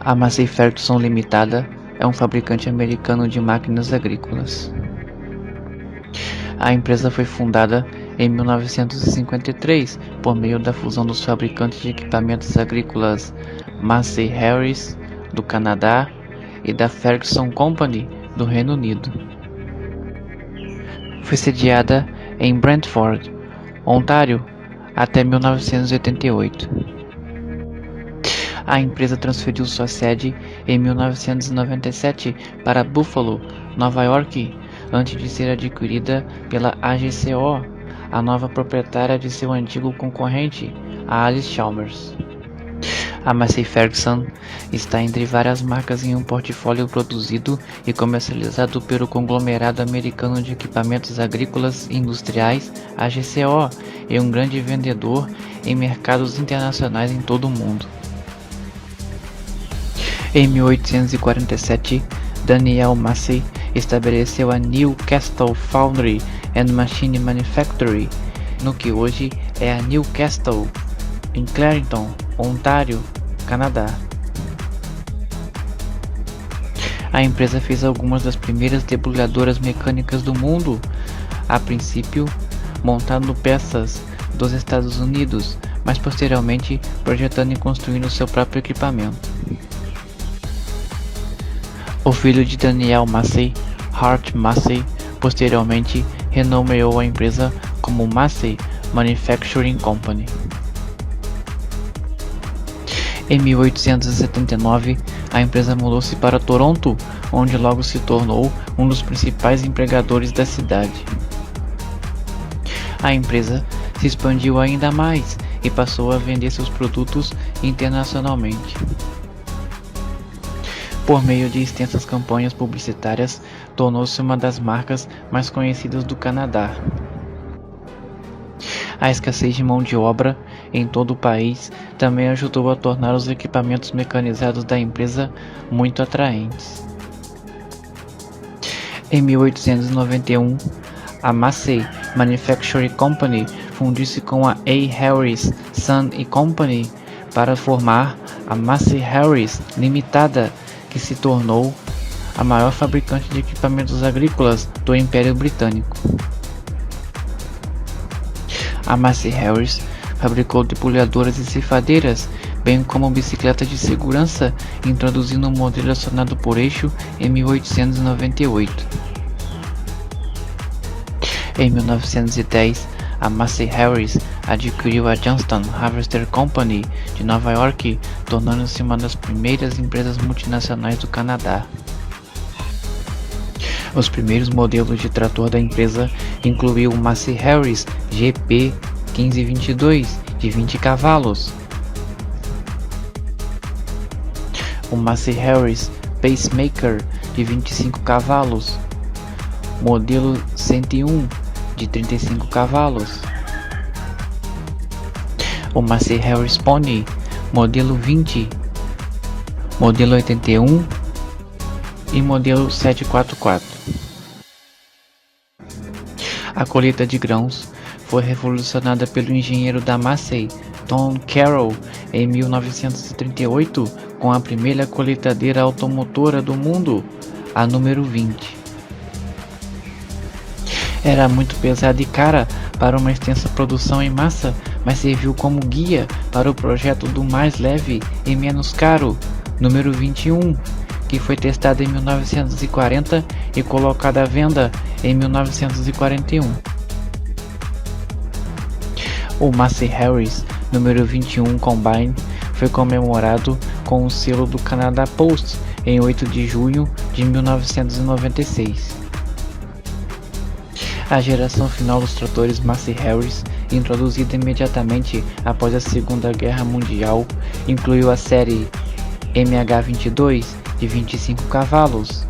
A Massey Ferguson Limitada é um fabricante americano de máquinas agrícolas. A empresa foi fundada em 1953 por meio da fusão dos fabricantes de equipamentos agrícolas Massey Harris, do Canadá, e da Ferguson Company, do Reino Unido. Foi sediada em Brantford, Ontário, até 1988. A empresa transferiu sua sede em 1997 para Buffalo, Nova York, antes de ser adquirida pela AGCO, a nova proprietária de seu antigo concorrente, a Allis-Chalmers. A Massey Ferguson está entre várias marcas em um portfólio produzido e comercializado pelo conglomerado americano de equipamentos agrícolas e industriais, AGCO, e um grande vendedor em mercados internacionais em todo o mundo. Em 1847, Daniel Massey estabeleceu a Newcastle Foundry and Machine Manufactory, no que hoje é a Newcastle, em Clarington, Ontário, Canadá. A empresa fez algumas das primeiras debulhadoras mecânicas do mundo, a princípio montando peças dos Estados Unidos, mas posteriormente projetando e construindo seu próprio equipamento. O filho de Daniel Massey, Hart Massey, posteriormente renomeou a empresa como Massey Manufacturing Company. Em 1879, a empresa mudou-se para Toronto, onde logo se tornou um dos principais empregadores da cidade. A empresa se expandiu ainda mais e passou a vender seus produtos internacionalmente. Por meio de extensas campanhas publicitárias, tornou-se uma das marcas mais conhecidas do Canadá. A escassez de mão de obra em todo o país também ajudou a tornar os equipamentos mecanizados da empresa muito atraentes. Em 1891, a Massey Manufacturing Company fundiu-se com a A. Harris, Son Company para formar a Massey Harris Limitada, que se tornou a maior fabricante de equipamentos agrícolas do Império Britânico. A Massey Harris fabricou debulhadoras e ceifadeiras, bem como bicicletas de segurança, introduzindo um modelo acionado por eixo em 1898. Em 1910, a Massey Harris adquiriu a Johnston Harvester Company de Nova York, tornando-se uma das primeiras empresas multinacionais do Canadá. Os primeiros modelos de trator da empresa incluíam o Massey Harris GP 1522 de 20 cavalos, o Massey Harris Pacemaker de 25 cavalos, modelo 101 de 35 cavalos, o Massey Harris Pony modelo 20, modelo 81 e modelo 744. A colheita de grãos foi revolucionada pelo engenheiro da Massey, Tom Carroll, em 1938, com a primeira colheitadeira automotora do mundo, a número 20. Era muito pesada e cara para uma extensa produção em massa, mas serviu como guia para o projeto do mais leve e menos caro, número 21, que foi testado em 1940 e colocado à venda em 1941. O Massey Harris número 21 Combine foi comemorado com o selo do Canada Post em 8 de junho de 1996. A geração final dos tratores Massey Harris, introduzida imediatamente após a Segunda Guerra Mundial, incluiu a série MH22 de 25 cavalos,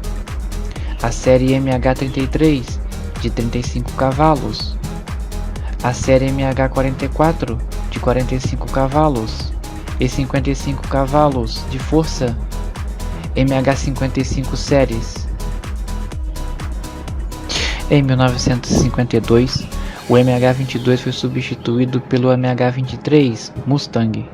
a série MH33 de 35 cavalos, a série MH44 de 45 cavalos e 55 cavalos de força, MH55 séries. Em 1952, o MH22 foi substituído pelo MH23 Mustang.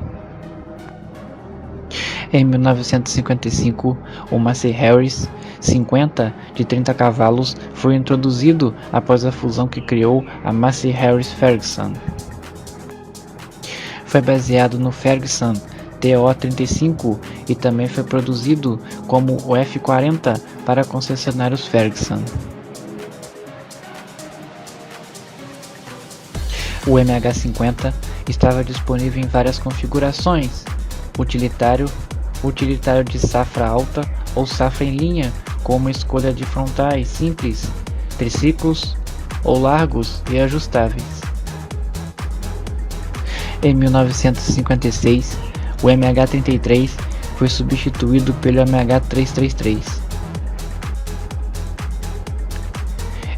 Em 1955, o Massey Harris 50 de 30 cavalos foi introduzido após a fusão que criou a Massey Harris Ferguson. Foi baseado no Ferguson TO-35 e também foi produzido como o F-40 para concessionários Ferguson. O MH-50 estava disponível em várias configurações: utilitário, utilitário de safra alta ou safra em linha, com uma escolha de frontais simples, triciclos ou largos e ajustáveis. Em 1956, o MH-33 foi substituído pelo MH-333,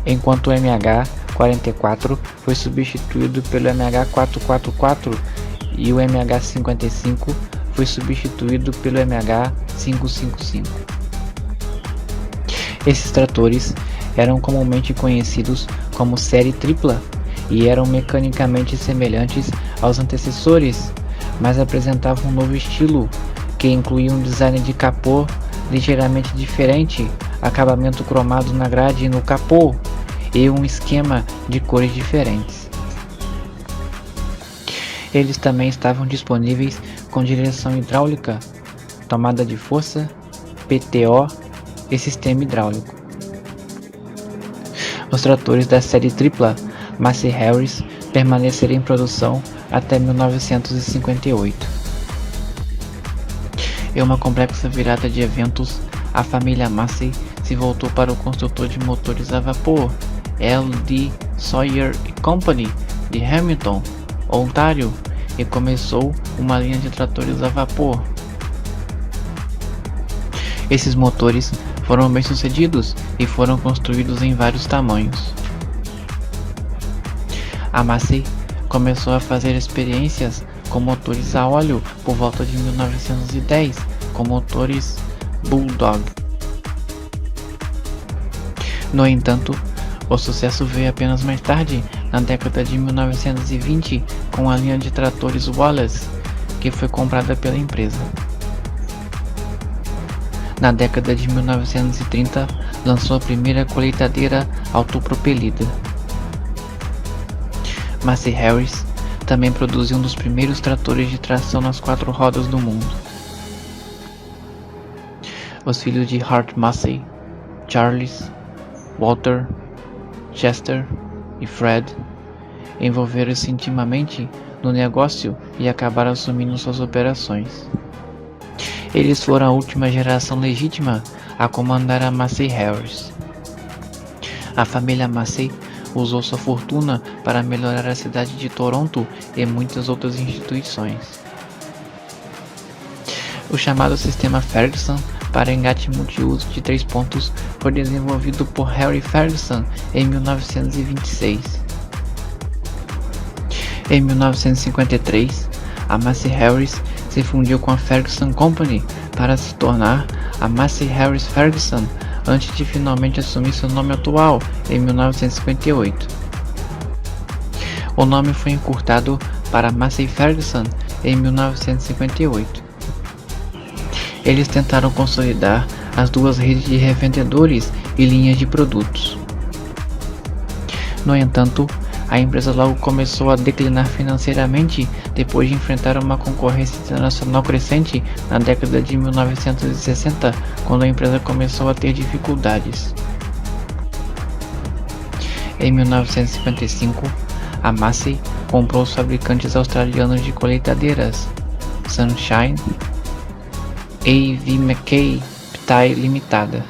enquanto o MH-44 foi substituído pelo MH-444 e o MH-55 foi substituído pelo MH-555. Esses tratores eram comumente conhecidos como série tripla e eram mecanicamente semelhantes aos antecessores, mas apresentavam um novo estilo, que incluía um design de capô ligeiramente diferente, acabamento cromado na grade e no capô, e um esquema de cores diferentes. Eles também estavam disponíveis com direção hidráulica, tomada de força, PTO e sistema hidráulico. Os tratores da série tripla Massey Harris permaneceram em produção até 1958. Em uma complexa virada de eventos, a família Massey se voltou para o construtor de motores a vapor L.D. Sawyer Company de Hamilton, Ontário, e começou uma linha de tratores a vapor. Esses motores foram bem sucedidos e foram construídos em vários tamanhos. A Massey começou a fazer experiências com motores a óleo por volta de 1910, com motores Bulldog. No entanto, o sucesso veio apenas mais tarde, na década de 1920, com a linha de tratores Wallace, que foi comprada pela empresa. Na década de 1930, lançou a primeira colheitadeira autopropelida. Massey Harris também produziu um dos primeiros tratores de tração nas 4 rodas do mundo. Os filhos de Hart Massey, Charles, Walter, Chester e Fred, envolveram-se intimamente no negócio e acabaram assumindo suas operações. Eles foram a última geração legítima a comandar a Massey Harris. A família Massey usou sua fortuna para melhorar a cidade de Toronto e muitas outras instituições. O chamado sistema Ferguson para engate multiuso de 3 pontos foi desenvolvido por Harry Ferguson em 1926. Em 1953, a Massey Harris se fundiu com a Ferguson Company para se tornar a Massey Harris Ferguson, antes de finalmente assumir seu nome atual em 1958. O nome foi encurtado para Massey Ferguson em 1958. Eles tentaram consolidar as duas redes de revendedores e linhas de produtos. No entanto, a empresa logo começou a declinar financeiramente depois de enfrentar uma concorrência internacional crescente na década de 1960, quando a empresa começou a ter dificuldades. Em 1955, a Massey comprou os fabricantes australianos de colheitadeiras Sunshine A.V. Mackay Pty Limitada.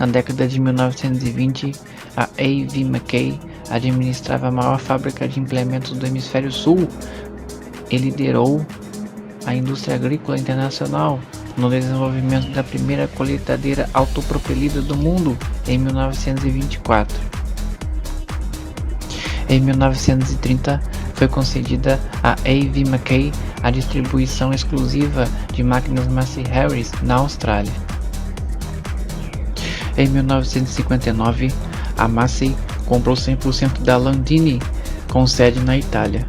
Na década de 1920, a A.V. Mackay administrava a maior fábrica de implementos do Hemisfério Sul e liderou a indústria agrícola internacional no desenvolvimento da primeira colheitadeira autopropelida do mundo em 1924. Em 1930, foi concedida a A.V. Mackay a distribuição exclusiva de máquinas Massey Harris na Austrália. Em 1959, a Massey comprou 100% da Landini, com sede na Itália.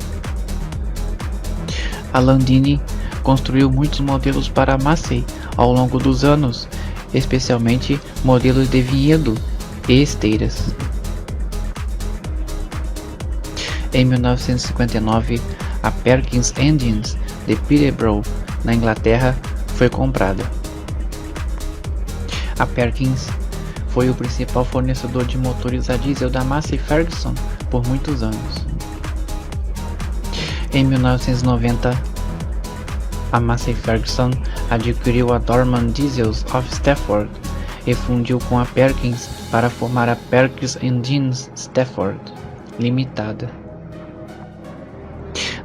A Landini construiu muitos modelos para a Massey ao longo dos anos, especialmente modelos de vinhedo e esteiras. Em 1959, a Perkins Engines de Peterborough, na Inglaterra, foi comprada. A Perkins foi o principal fornecedor de motores a diesel da Massey Ferguson por muitos anos. Em 1990, a Massey Ferguson adquiriu a Dorman Diesels of Stafford e fundiu com a Perkins para formar a Perkins Engines Stafford Limitada.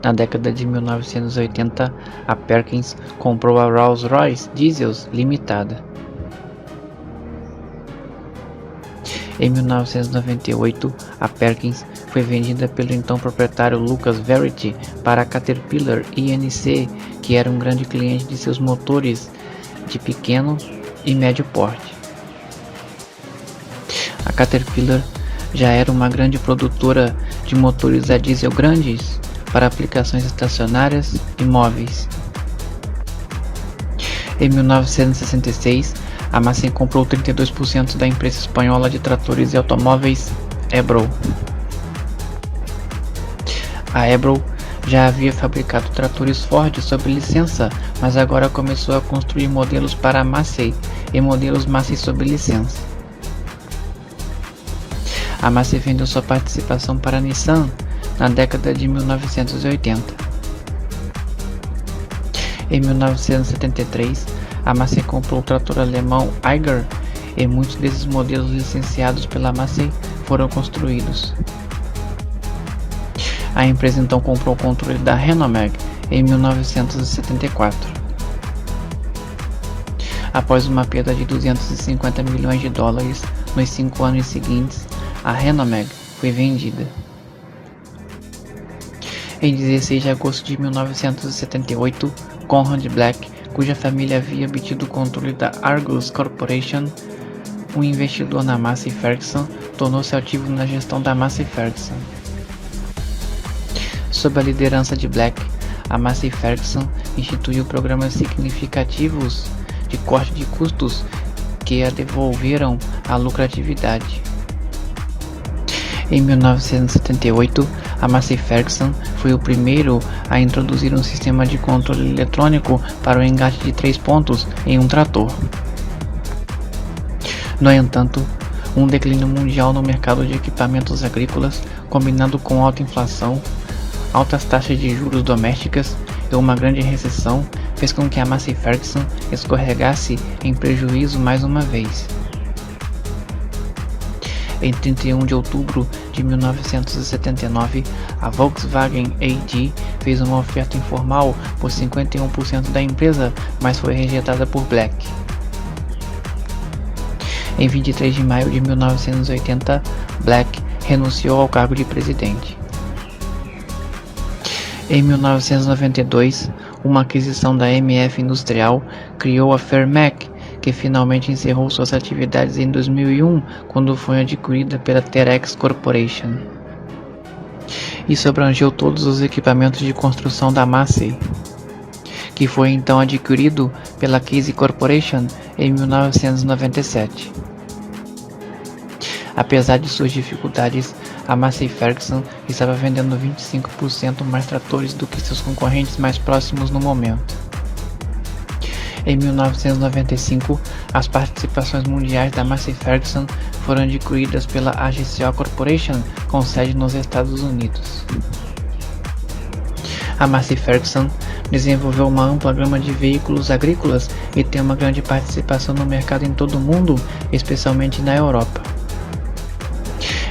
Na década de 1980, a Perkins comprou a Rolls-Royce Diesels Limitada. Em 1998, a Perkins foi vendida pelo então proprietário Lucas Verity para a Caterpillar Inc., que era um grande cliente de seus motores de pequeno e médio porte. A Caterpillar já era uma grande produtora de motores a diesel grandes para aplicações estacionárias e móveis. Em 1966, a Massey comprou 32% da empresa espanhola de tratores e automóveis Ebro. A Ebro já havia fabricado tratores Ford sob licença, mas agora começou a construir modelos para a Massey e modelos Massey sob licença. A Massey vendeu sua participação para a Nissan na década de 1980. Em 1973, a Massey comprou o trator alemão Eiger e muitos desses modelos licenciados pela Massey foram construídos. A empresa então comprou o controle da Renomag em 1974. Após uma perda de 250 milhões de dólares nos 5 anos seguintes, a Renomag foi vendida. Em 16 de agosto de 1978, Conrad Black, cuja família havia obtido o controle da Argus Corporation, um investidor na Massey Ferguson, tornou-se ativo na gestão da Massey Ferguson. Sob a liderança de Black, a Massey Ferguson instituiu programas significativos de corte de custos que a devolveram à lucratividade. Em 1978, a Massey Ferguson foi o primeiro a introduzir um sistema de controle eletrônico para o engate de 3 pontos em um trator. No entanto, um declínio mundial no mercado de equipamentos agrícolas, combinado com alta inflação, altas taxas de juros domésticas e uma grande recessão, fez com que a Massey Ferguson escorregasse em prejuízo mais uma vez. Em 31 de outubro de 1979, a Volkswagen AG fez uma oferta informal por 51% da empresa, mas foi rejeitada por Black. Em 23 de maio de 1980, Black renunciou ao cargo de presidente. Em 1992, uma aquisição da MF Industrial criou a Fairmac, que finalmente encerrou suas atividades em 2001, quando foi adquirida pela Terex Corporation. Isso abrangeu todos os equipamentos de construção da Massey, que foi então adquirido pela Case Corporation em 1997. Apesar de suas dificuldades, a Massey Ferguson estava vendendo 25% mais tratores do que seus concorrentes mais próximos no momento. Em 1995, as participações mundiais da Massey Ferguson foram adquiridas pela AGCO Corporation, com sede nos Estados Unidos. A Massey Ferguson desenvolveu uma ampla gama de veículos agrícolas e tem uma grande participação no mercado em todo o mundo, especialmente na Europa.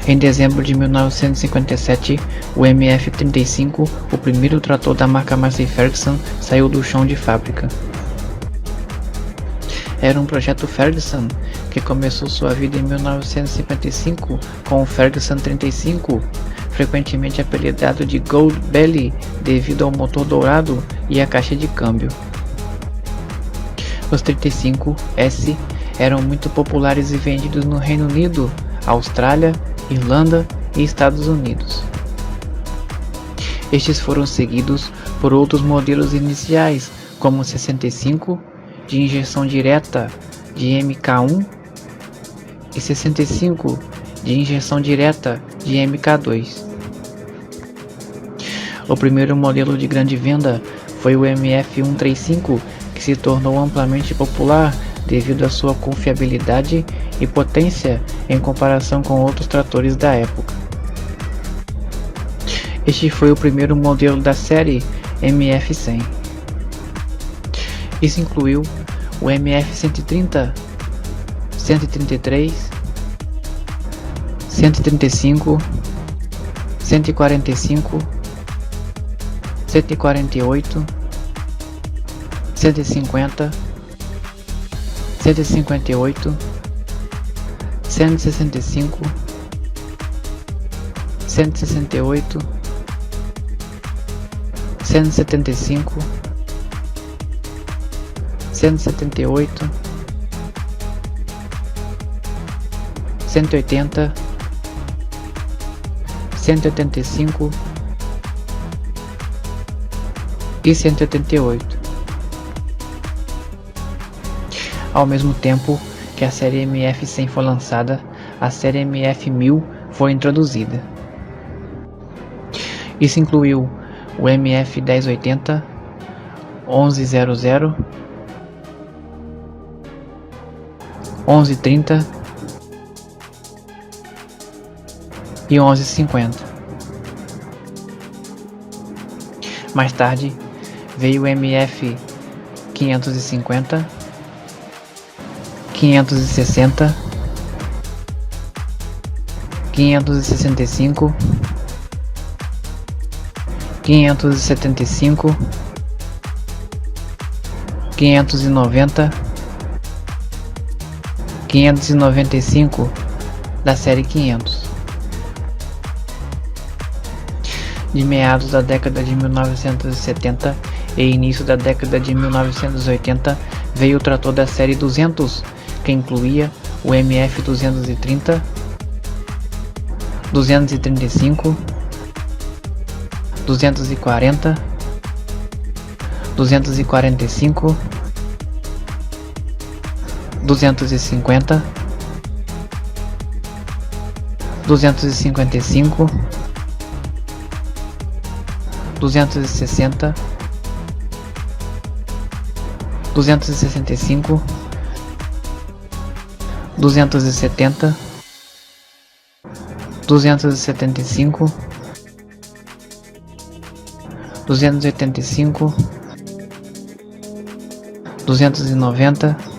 Em dezembro de 1957, o MF-35, o primeiro trator da marca Massey Ferguson, saiu do chão de fábrica. Era um projeto Ferguson que começou sua vida em 1955 com o Ferguson 35, frequentemente apelidado de Gold Belly devido ao motor dourado e à caixa de câmbio. Os 35S eram muito populares e vendidos no Reino Unido, Austrália, Irlanda e Estados Unidos. Estes foram seguidos por outros modelos iniciais, como 65 de injeção direta de MK1 e 65 de injeção direta de MK2. O primeiro modelo de grande venda foi o MF-135, que se tornou amplamente popular devido à sua confiabilidade e potência em comparação com outros tratores da época. Este foi o primeiro modelo da série MF-100. Isso incluiu o MF-130, 133, 135, 145, 148, 150, 158, 165, 168, 175, 178, 180, 185 e 188. Ao mesmo tempo que a série MF-100 foi lançada, a série MF-1000 foi introduzida. Isso incluiu o MF-1080, 1100, 1130 e 1150. Mais tarde veio o MF-550, 560, 565, 575, 590, 595 da série 500. De meados da década de 1970 e início da década de 1980 veio o trator da série 200, que incluía o MF-230, 235, 240, 245, 250, 255, 260, 265, 270, 275, 285, 290,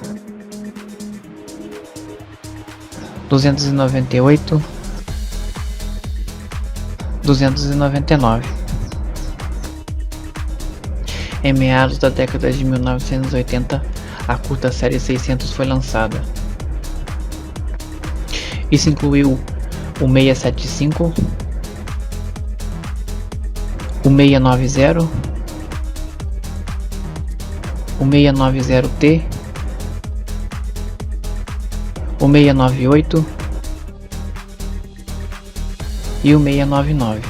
298, 299. Em meados da década de 1980, a curta série 600 foi lançada. Isso incluiu o 675, o 690, o 690T, o 698 e o 699.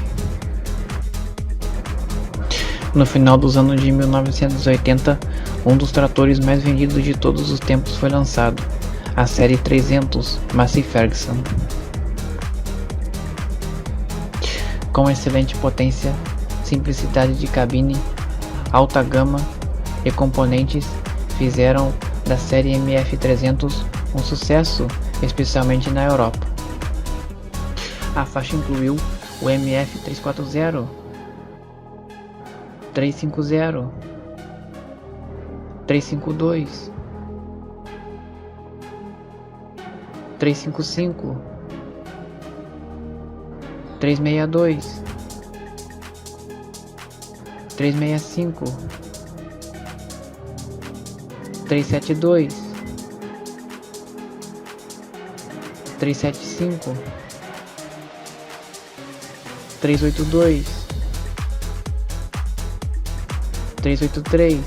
No final dos anos de 1980, um dos tratores mais vendidos de todos os tempos foi lançado, a série 300 Massey Ferguson. Com excelente potência, simplicidade de cabine, alta gama e componentes fizeram da série MF-300 um sucesso, especialmente na Europa. A faixa incluiu o MF-340, 350, 352, 355, 362, 365, 372, 375, 382, 383,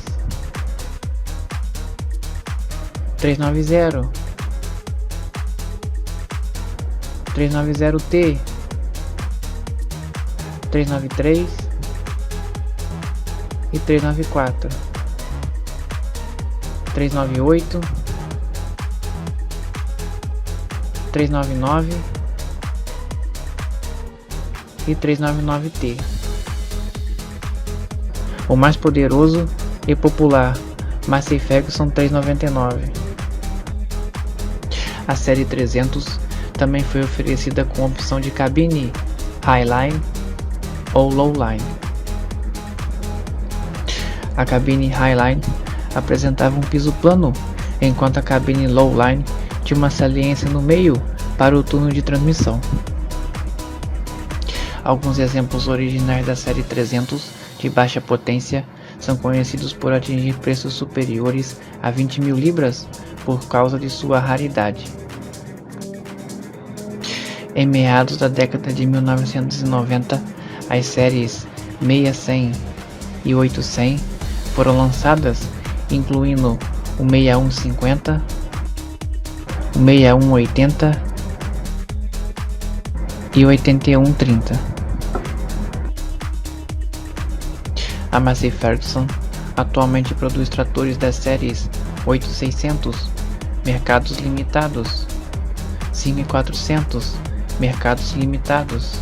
390, 390T, 393 e 394. 398, 399 e 399T. O mais poderoso e popular Massey Ferguson 399. A série 300 também foi oferecida com a opção de cabine Highline ou Lowline. A cabine Highline apresentava um piso plano, enquanto a cabine Lowline tinha uma saliência no meio para o túnel de transmissão. Alguns exemplos originais da série 300 de baixa potência são conhecidos por atingir preços superiores a 20.000 libras por causa de sua raridade. Em meados da década de 1990, as séries 600 e 800 foram lançadas, incluindo o 6150, o 6180 e o 8130. A Massey Ferguson atualmente produz tratores das séries 8600, mercados limitados, 5400, mercados limitados,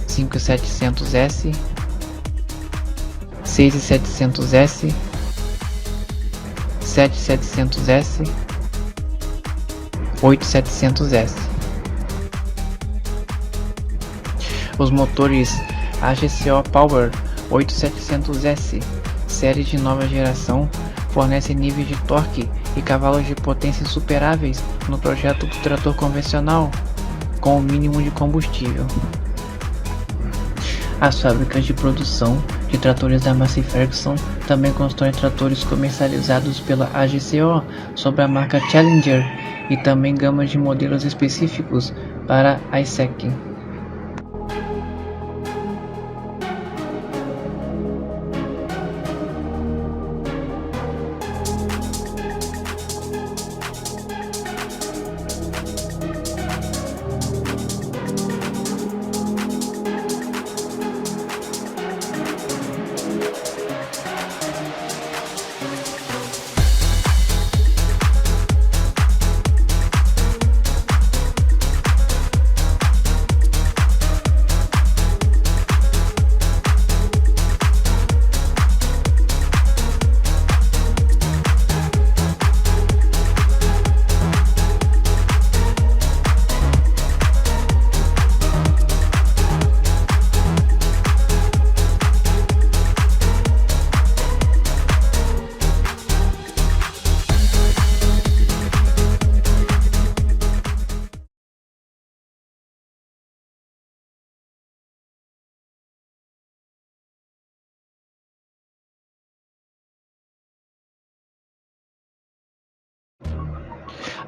5700S, 6700S, 7700S, 8700S. Os motores AGCO Power 8700S, série de nova geração, fornecem níveis de torque e cavalos de potência insuperáveis no projeto do trator convencional, com o mínimo de combustível. As fábricas de produção de tratores da Massey Ferguson também constroem tratores comercializados pela AGCO sob a marca Challenger e também gamas de modelos específicos para a ISEC.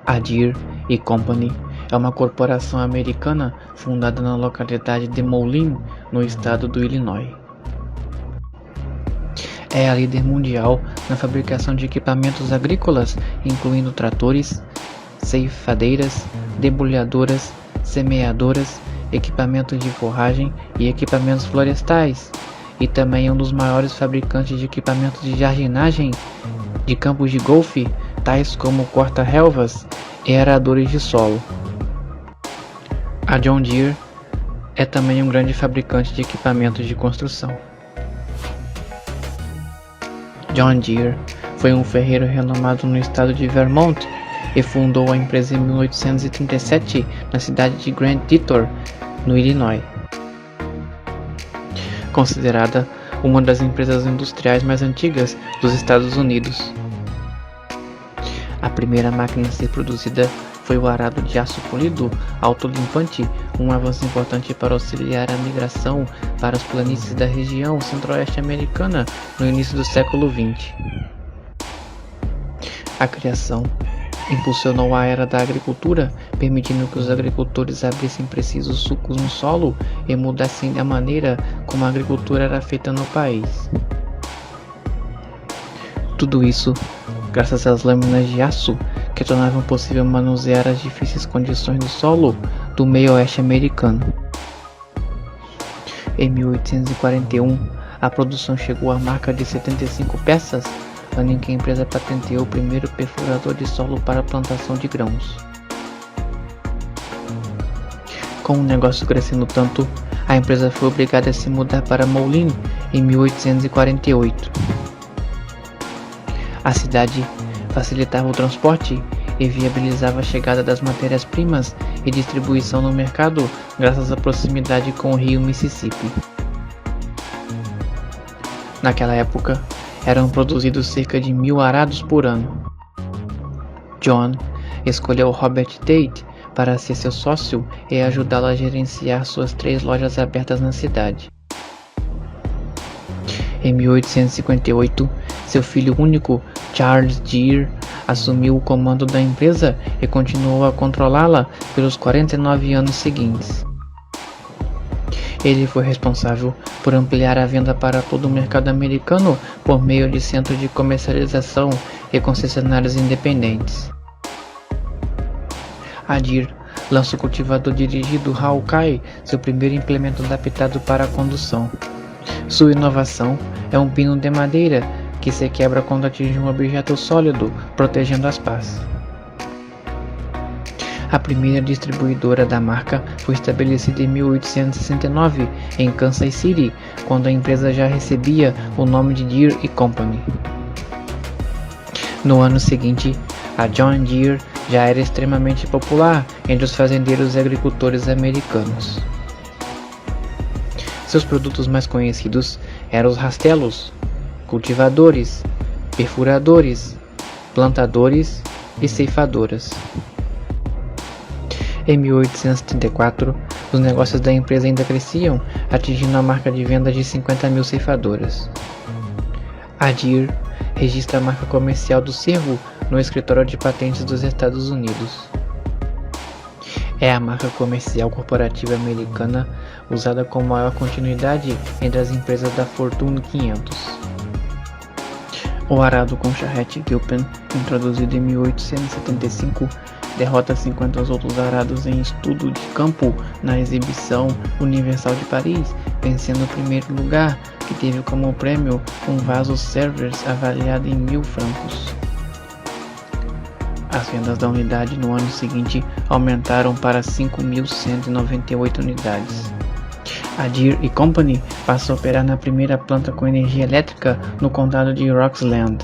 A Deere & Company é uma corporação americana fundada na localidade de Moulin, no estado do Illinois. É a líder mundial na fabricação de equipamentos agrícolas, incluindo tratores, ceifadeiras, debulhadoras, semeadoras, equipamentos de forragem e equipamentos florestais, e também é um dos maiores fabricantes de equipamentos de jardinagem de campos de golfe, tais como corta-relvas e aradores de solo. A John Deere é também um grande fabricante de equipamentos de construção. John Deere foi um ferreiro renomado no estado de Vermont e fundou a empresa em 1837 na cidade de Grand Detour, no Illinois. Considerada uma das empresas industriais mais antigas dos Estados Unidos. A primeira máquina a ser produzida foi o arado de aço polido autolimpante, um avanço importante para auxiliar a migração para as planícies da região centro-oeste americana no início do século XX. A criação impulsionou a era da agricultura, permitindo que os agricultores abrissem precisos sulcos no solo e mudassem a maneira como a agricultura era feita no país. Tudo isso graças às lâminas de aço que tornavam possível manusear as difíceis condições do solo do meio oeste americano. Em 1841, a produção chegou à marca de 75 peças ano em que a empresa patenteou o primeiro perfurador de solo para plantação de grãos. Com o negócio crescendo tanto, a empresa foi obrigada a se mudar para Moulins em 1848. A cidade facilitava o transporte e viabilizava a chegada das matérias-primas e distribuição no mercado graças à proximidade com o rio Mississippi. Naquela época, eram produzidos cerca de 1.000 arados por ano. John escolheu Robert Tate para ser seu sócio e ajudá-lo a gerenciar suas 3 lojas abertas na cidade. Em 1858, seu filho único, Charles Deere, assumiu o comando da empresa e continuou a controlá-la pelos 49 anos seguintes. Ele foi responsável por ampliar a venda para todo o mercado americano por meio de centros de comercialização e concessionários independentes. A Deere lança o cultivador dirigido Hawkeye, seu primeiro implemento adaptado para a condução. Sua inovação é um pino de madeira que se quebra quando atinge um objeto sólido, protegendo as pás. A primeira distribuidora da marca foi estabelecida em 1869 em Kansas City, quando a empresa já recebia o nome de Deere & Company. No ano seguinte, a John Deere já era extremamente popular entre os fazendeiros e agricultores americanos. Seus produtos mais conhecidos eram os rastelos, cultivadores, perfuradores, plantadores e ceifadoras. Em 1834, os negócios da empresa ainda cresciam, atingindo a marca de venda de 50.000 ceifadoras. A Deere registra a marca comercial do servo no Escritório de Patentes dos Estados Unidos. É a marca comercial corporativa americana usada com maior continuidade entre as empresas da Fortune 500. O arado com charrete Gilpin, introduzido em 1875, derrota 50 outros arados em estudo de campo na Exibição Universal de Paris, vencendo o primeiro lugar, que teve como prêmio um vaso Servers avaliado em 1.000 francos. As vendas da unidade no ano seguinte aumentaram para 5.198 unidades. A Deere & Company passou a operar na primeira planta com energia elétrica no condado de Roxland.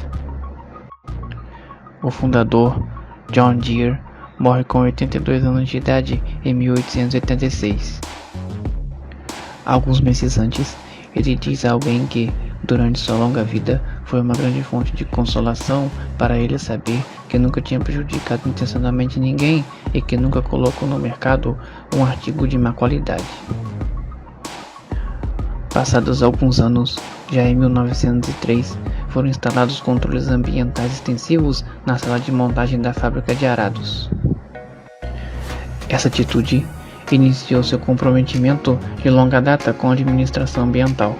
O fundador, John Deere, morre com 82 anos de idade em 1886. Alguns meses antes, ele diz a alguém que, durante sua longa vida, foi uma grande fonte de consolação para ele saber que nunca tinha prejudicado intencionalmente ninguém e que nunca colocou no mercado um artigo de má qualidade. Passados alguns anos, já em 1903, foram instalados controles ambientais extensivos na sala de montagem da fábrica de arados. Essa atitude iniciou seu comprometimento de longa data com a administração ambiental.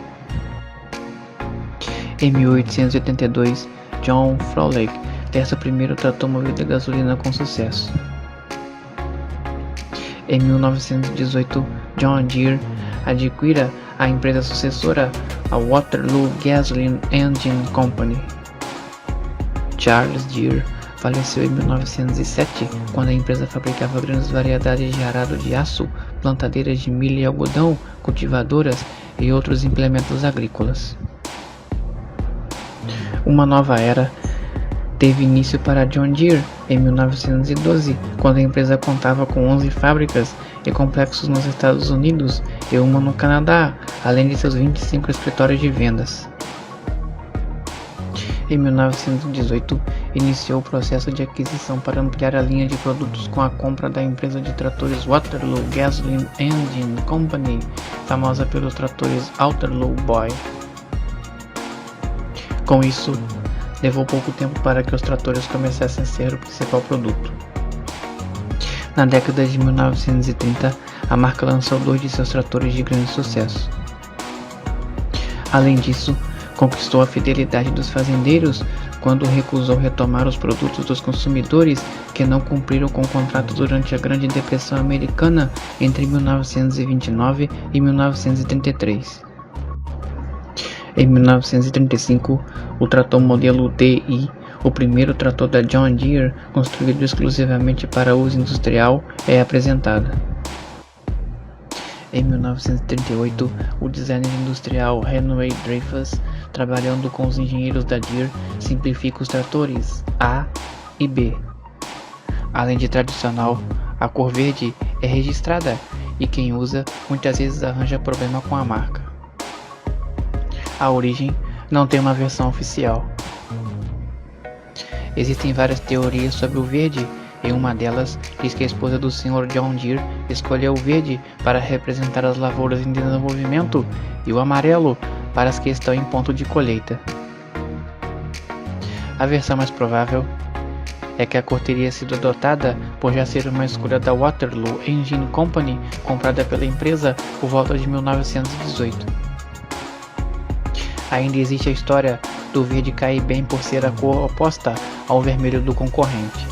Em 1882, John Frolick testa o primeiro trator movido a gasolina com sucesso. Em 1918, John Deere adquire a empresa sucessora, a Waterloo Gasoline Engine Company. Charles Deere faleceu em 1907, quando a empresa fabricava grandes variedades de arado de aço, plantadeiras de milho e algodão, cultivadoras e outros implementos agrícolas. Uma nova era teve início para John Deere em 1912, quando a empresa contava com 11 fábricas e complexos nos Estados Unidos e uma no Canadá, além de seus 25 escritórios de vendas. Em 1918, iniciou o processo de aquisição para ampliar a linha de produtos com a compra da empresa de tratores Waterloo Gasoline Engine Company, famosa pelos tratores Waterloo Boy. Com isso, levou pouco tempo para que os tratores começassem a ser o principal produto. Na década de 1930, a marca lançou 2 de seus tratores de grande sucesso. Além disso, conquistou a fidelidade dos fazendeiros quando recusou retomar os produtos dos consumidores que não cumpriram com o contrato durante a Grande Depressão Americana entre 1929 e 1933. Em 1935, o trator modelo TI, o primeiro trator da John Deere construído exclusivamente para uso industrial, é apresentado. Em 1938, o designer industrial Henry Dreyfuss, trabalhando com os engenheiros da Deere, simplifica os tratores A e B. Além de tradicional, a cor verde é registrada e quem usa muitas vezes arranja problema com a marca. A origem não tem uma versão oficial. Existem várias teorias sobre o verde. Em uma delas, diz que a esposa do Sr. John Deere escolheu o verde para representar as lavouras em desenvolvimento e o amarelo para as que estão em ponto de colheita. A versão mais provável é que a cor teria sido adotada por já ser uma escolha da Waterloo Engine Company, comprada pela empresa por volta de 1918. Ainda existe a história do verde cair bem por ser a cor oposta ao vermelho do concorrente.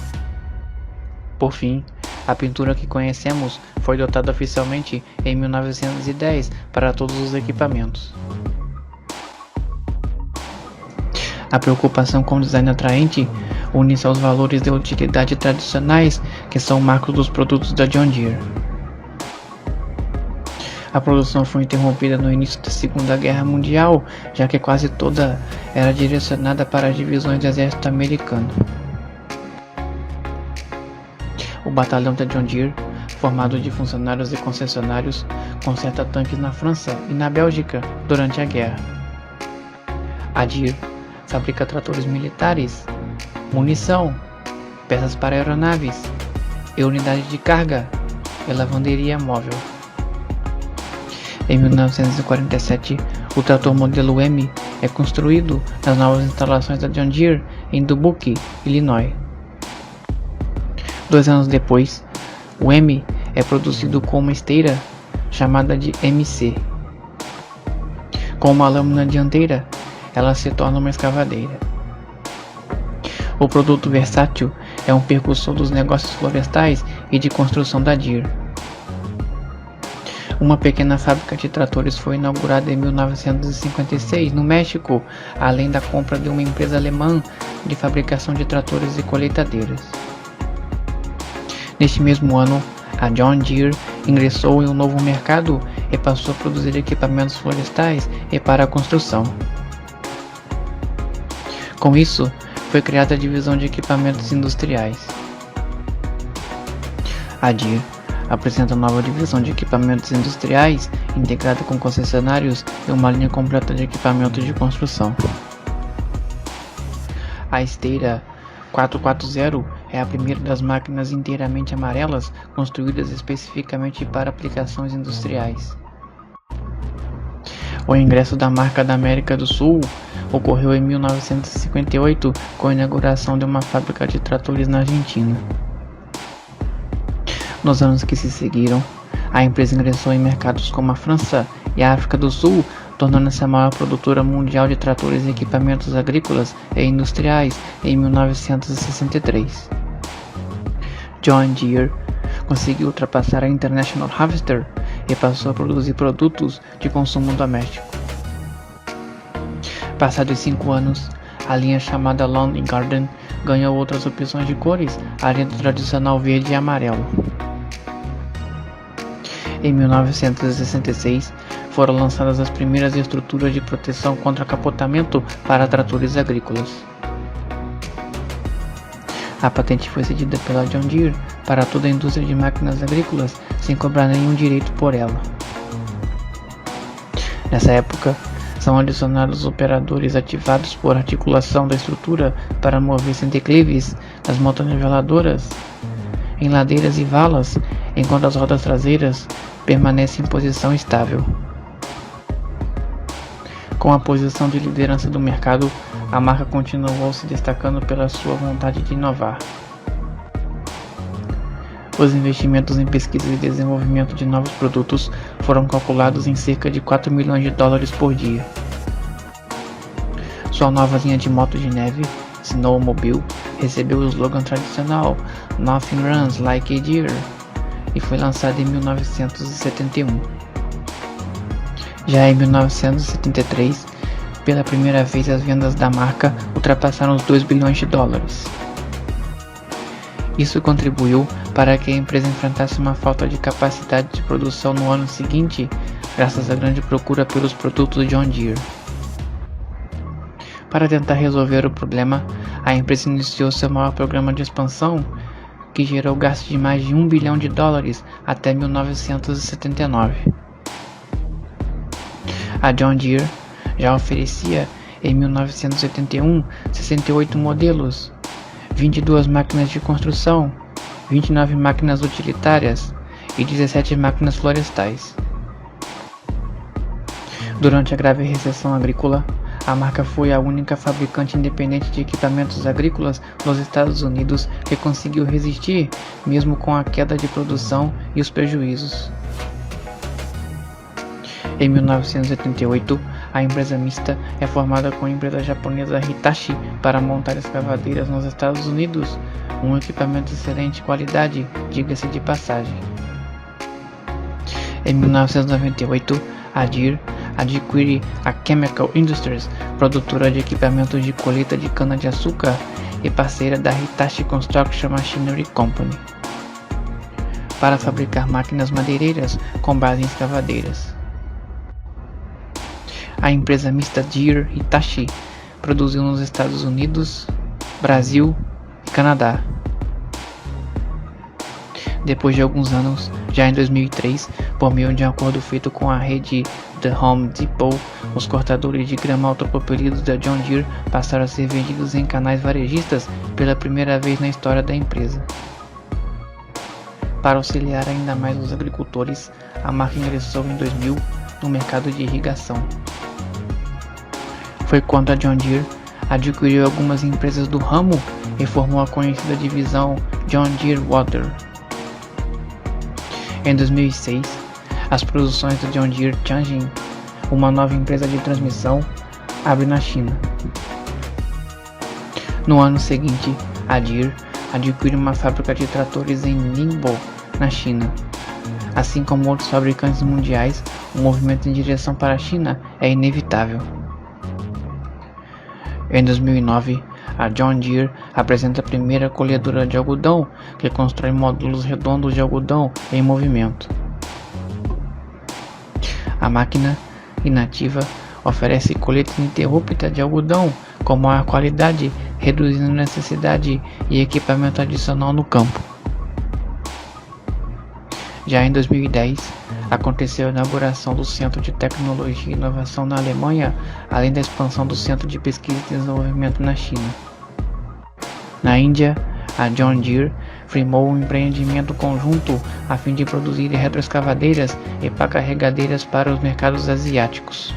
Por fim, a pintura que conhecemos foi adotada oficialmente em 1910 para todos os equipamentos. A preocupação com o design atraente une-se aos valores de utilidade tradicionais que são marcos dos produtos da John Deere. A produção foi interrompida no início da Segunda Guerra Mundial, já que quase toda era direcionada para as divisões do exército americano. O batalhão da John Deere, formado de funcionários e concessionários, conserta tanques na França e na Bélgica durante a guerra. A Deere fabrica tratores militares, munição, peças para aeronaves e unidades de carga e lavanderia móvel. Em 1947, o trator modelo M é construído nas novas instalações da John Deere em Dubuque, Illinois. 2 anos depois, o M é produzido com uma esteira chamada de MC. Com uma lâmina dianteira, ela se torna uma escavadeira. O produto versátil é um percussor dos negócios florestais e de construção da Deere. Uma pequena fábrica de tratores foi inaugurada em 1956 no México, além da compra de uma empresa alemã de fabricação de tratores e colheitadeiras. Neste mesmo ano, a John Deere ingressou em um novo mercado e passou a produzir equipamentos florestais e para a construção. Com isso, foi criada a divisão de equipamentos industriais. A Deere apresenta uma nova divisão de equipamentos industriais, integrada com concessionários e uma linha completa de equipamentos de construção. A esteira 440 é a primeira das máquinas inteiramente amarelas construídas especificamente para aplicações industriais. O ingresso da marca da América do Sul ocorreu em 1958 com a inauguração de uma fábrica de tratores na Argentina. Nos anos que se seguiram, a empresa ingressou em mercados como a França e a África do Sul, tornando-se a maior produtora mundial de tratores e equipamentos agrícolas e industriais em 1963. John Deere conseguiu ultrapassar a International Harvester e passou a produzir produtos de consumo doméstico. Passados 5 anos, a linha chamada Lawn & Garden ganhou outras opções de cores, além do tradicional verde e amarelo. Em 1966, foram lançadas as primeiras estruturas de proteção contra capotamento para tratores agrícolas. A patente foi cedida pela John Deere para toda a indústria de máquinas agrícolas, sem cobrar nenhum direito por ela. Nessa época, são adicionados operadores ativados por articulação da estrutura para mover-se em declives, nas motoniveladoras, em ladeiras e valas, enquanto as rodas traseiras permanecem em posição estável. Com a posição de liderança do mercado, a marca continuou se destacando pela sua vontade de inovar. Os investimentos em pesquisa e desenvolvimento de novos produtos foram calculados em cerca de 4 milhões de dólares por dia. Sua nova linha de moto de neve, Snowmobile, recebeu o slogan tradicional "Nothing Runs Like a Deere" e foi lançada em 1971. Já em 1973, Pela primeira vez, as vendas da marca ultrapassaram os 2 bilhões de dólares. Isso contribuiu para que a empresa enfrentasse uma falta de capacidade de produção no ano seguinte, graças à grande procura pelos produtos John Deere. Para tentar resolver o problema, a empresa iniciou seu maior programa de expansão, que gerou gastos de mais de 1 bilhão de dólares até 1979. A John Deere já oferecia, em 1981, 68 modelos, 22 máquinas de construção, 29 máquinas utilitárias e 17 máquinas florestais. Durante a grave recessão agrícola, a marca foi a única fabricante independente de equipamentos agrícolas nos Estados Unidos que conseguiu resistir, mesmo com a queda de produção e os prejuízos. Em 1988, a empresa mista é formada com a empresa japonesa Hitachi para montar escavadeiras nos Estados Unidos, um equipamento de excelente qualidade, diga-se de passagem. Em 1998, a Deere adquire a Chemical Industries, produtora de equipamentos de colheita de cana-de-açúcar e parceira da Hitachi Construction Machinery Company, para fabricar máquinas madeireiras com base em escavadeiras. A empresa mista Deere-Hitachi produziu nos Estados Unidos, Brasil e Canadá. Depois de alguns anos, já em 2003, por meio de um acordo feito com a rede The Home Depot, os cortadores de grama autopropelidos da John Deere passaram a ser vendidos em canais varejistas pela primeira vez na história da empresa. Para auxiliar ainda mais os agricultores, a marca ingressou em 2000 no mercado de irrigação. Foi quando a John Deere adquiriu algumas empresas do ramo e formou a conhecida divisão John Deere Water. Em 2006, as produções da John Deere Tianjin, uma nova empresa de transmissão, abre na China. No ano seguinte, a Deere adquire uma fábrica de tratores em Ningbo, na China. Assim como outros fabricantes mundiais, o movimento em direção para a China é inevitável. Em 2009, a John Deere apresenta a primeira colhedora de algodão, que constrói módulos redondos de algodão em movimento. A máquina, inativa, oferece colheita ininterrupta de algodão com maior qualidade, reduzindo a necessidade e equipamento adicional no campo. Já em 2010, aconteceu a inauguração do Centro de Tecnologia e Inovação na Alemanha, além da expansão do Centro de Pesquisa e Desenvolvimento na China. Na Índia, a John Deere firmou um empreendimento conjunto a fim de produzir retroescavadeiras e pá carregadeiras para os mercados asiáticos.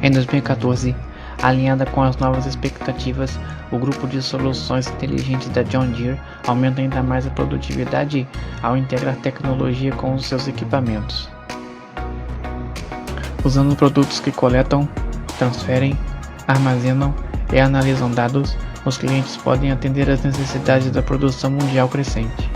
Em 2014, alinhada com as novas expectativas, o grupo de soluções inteligentes da John Deere aumenta ainda mais a produtividade ao integrar tecnologia com os seus equipamentos. Usando produtos que coletam, transferem, armazenam e analisam dados, os clientes podem atender às necessidades da produção mundial crescente.